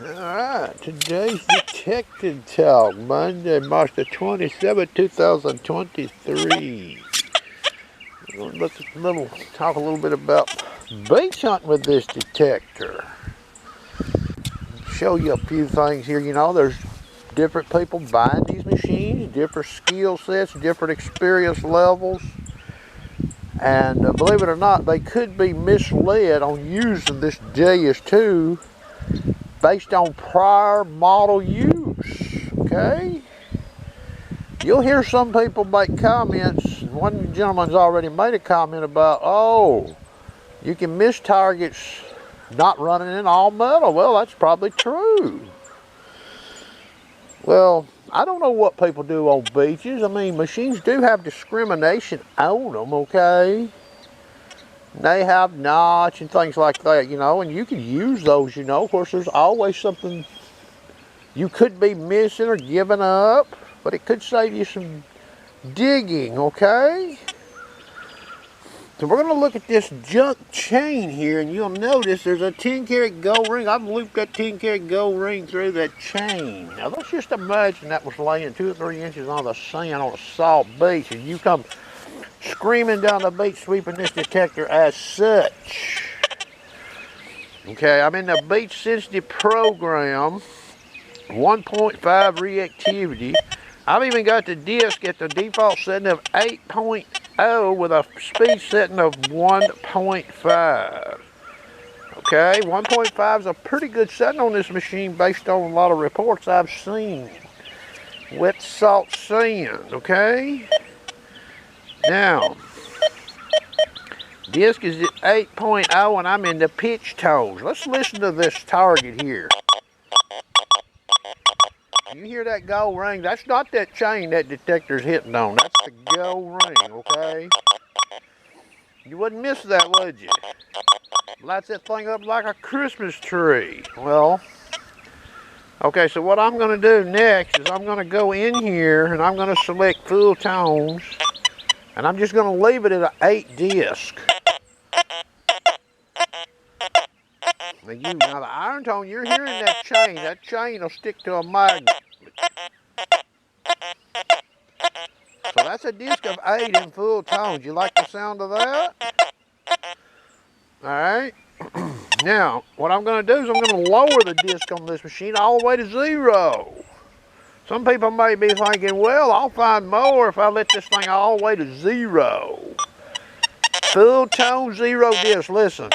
Alright, today's Detective Talk, Monday, March the 27th, 2023. We're going to talk a little bit about beach hunting with this detector. Show you a few things here. You know, there's different people buying these machines, different skill sets, different experience levels. And believe it or not, they could be misled on using this JS2 based on prior model use, okay? You'll hear some people make comments. One gentleman's already made a comment about, oh, you can miss targets not running in all metal. Well, that's probably true. Well, I don't know what people do on beaches. I mean, machines do have discrimination on them, okay? They have notch and things like that, you know, and you can use those, you know. Of course, there's always something you could be missing or giving up, but it could save you some digging, okay? So we're going to look at this junk chain here, and you'll notice there's a 10-karat gold ring. I've looped that 10-karat gold ring through that chain. Now, let's just imagine that was laying 2 or 3 inches on the sand on a salt beach, and you come screaming down the beach, sweeping this detector as such. Okay, I'm in the beach sensitive program, 1.5 reactivity. I've even got the disc at the default setting of 8.0 with a speed setting of 1.5. Okay, 1.5 is a pretty good setting on this machine based on a lot of reports I've seen. Wet salt sand, okay? Now, disc is at 8.0 and I'm in the pitch toes. Let's listen to this target here. You hear that gold ring? That's not that chain that detector's hitting on. That's the gold ring, okay? You wouldn't miss that, would you? Lights that thing up like a Christmas tree. Well, okay, so what I'm going to do next is I'm going to go in here and I'm going to select full tones. And I'm just going to leave it at an 8 disc. Now the iron tone, you're hearing that chain. That chain will stick to a magnet. So that's a disc of 8 in full tones. You like the sound of that? Alright. Now, what I'm going to do is I'm going to lower the disc on this machine all the way to 0. Some people may be thinking, well, I'll find more if I let this thing all the way to 0. Full tone 0 disc, listen.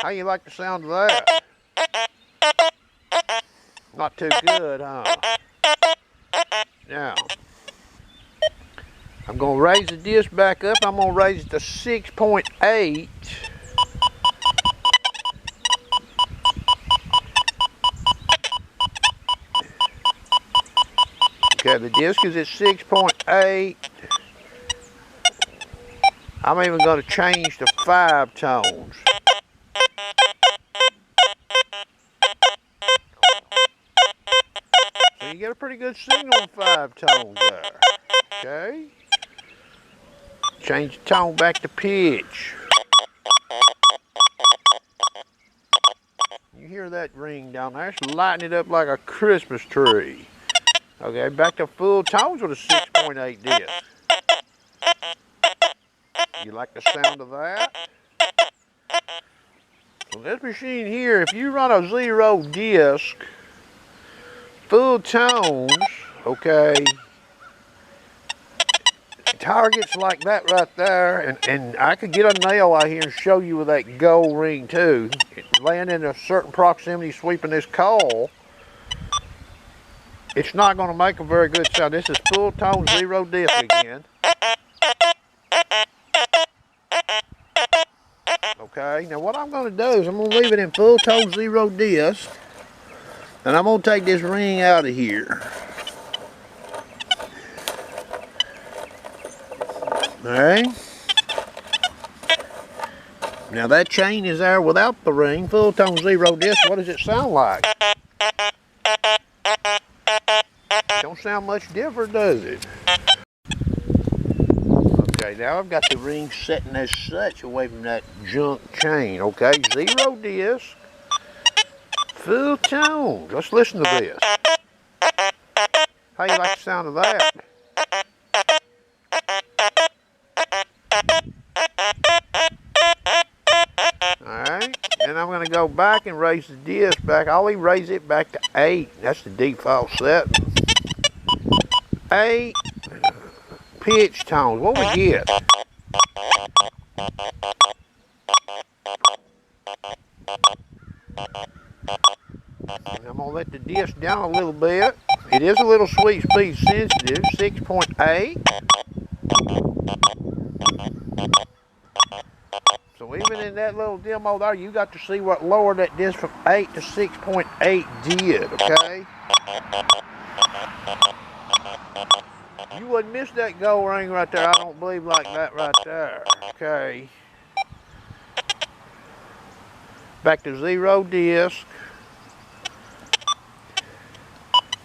How you like the sound of that? Not too good, huh? Now, I'm going to raise the disc back up. I'm going to raise it to 6.8. Okay, the disc is at 6.8. I'm even going to change to 5 tones. So you get a pretty good signal on 5 tones there. Okay? Change the tone back to pitch. You hear that ring down there? It's lighting it up like a Christmas tree. Okay, back to full tones with a 6.8 disc. You like the sound of that? So this machine here, if you run a 0 disc, full tones, okay, targets like that right there, and I could get a nail out here and show you with that gold ring too. Laying in a certain proximity, sweeping this coal, it's not going to make a very good sound. This is full tone 0 disc again. Okay, now what I'm going to do is I'm going to leave it in full tone 0 disc, and I'm going to take this ring out of here. Alright. Now that chain is there without the ring, full tone 0 disc. What does it sound like? Don't sound much different, does it? Okay, now I've got the ring setting as such away from that junk chain. Okay, 0 disc, full tones. Let's listen to this. How you like the sound of that? Alright, and I'm going to go back and raise the disc back. I'll even raise it back to 8. That's the default setting. 8 pitch tones. What we get? I'm going to let the disc down a little bit. It is a little sweet speed sensitive, 6.8. So even in that little demo there, you got to see what lowered that disc from 8 to 6.8 did, okay? You wouldn't miss that gold ring right there, I don't believe, like that right there, okay? Back to 0 disc.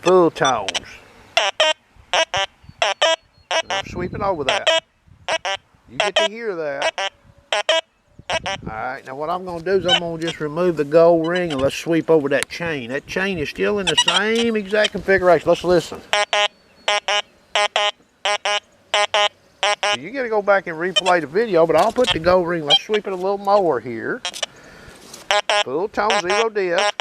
Full tones. And I'm sweeping over that. You get to hear that. Alright, now what I'm going to do is I'm going to just remove the gold ring and let's sweep over that chain. That chain is still in the same exact configuration. Let's listen. So you got to go back and replay the video, but I'll put the gold ring. Let's sweep it a little more here. Full tone, 0 disc.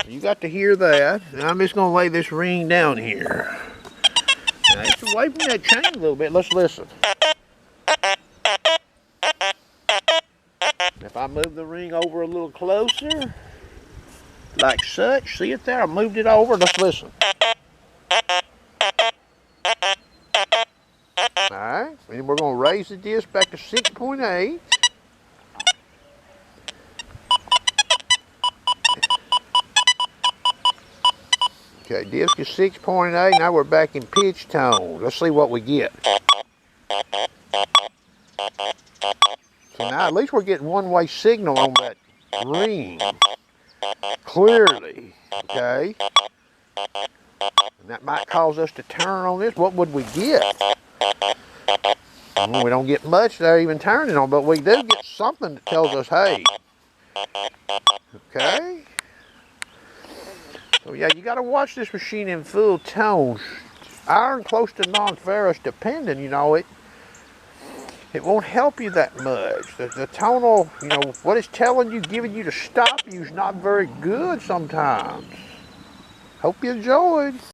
You got to hear that. And I'm just going to lay this ring down here. Now, it's away from that chain a little bit. Let's listen. If I move the ring over a little closer, like such, see it there? I moved it over. Let's listen. Alright, and we're going to raise the disc back to 6.8. Okay, disc is 6.8. Now we're back in pitch tone. Let's see what we get. So now at least we're getting one-way signal on that ring. Clearly. Okay. And that might cause us to turn on this. What would we get? Well, we don't get much there even turning on, but we do get something that tells us, hey. Okay. So yeah, you got to watch this machine in full tones. Iron close to non-ferrous dependent, you know, it won't help you that much. The tonal, you know, what it's telling you, giving you to stop you is not very good sometimes. Hope you enjoyed.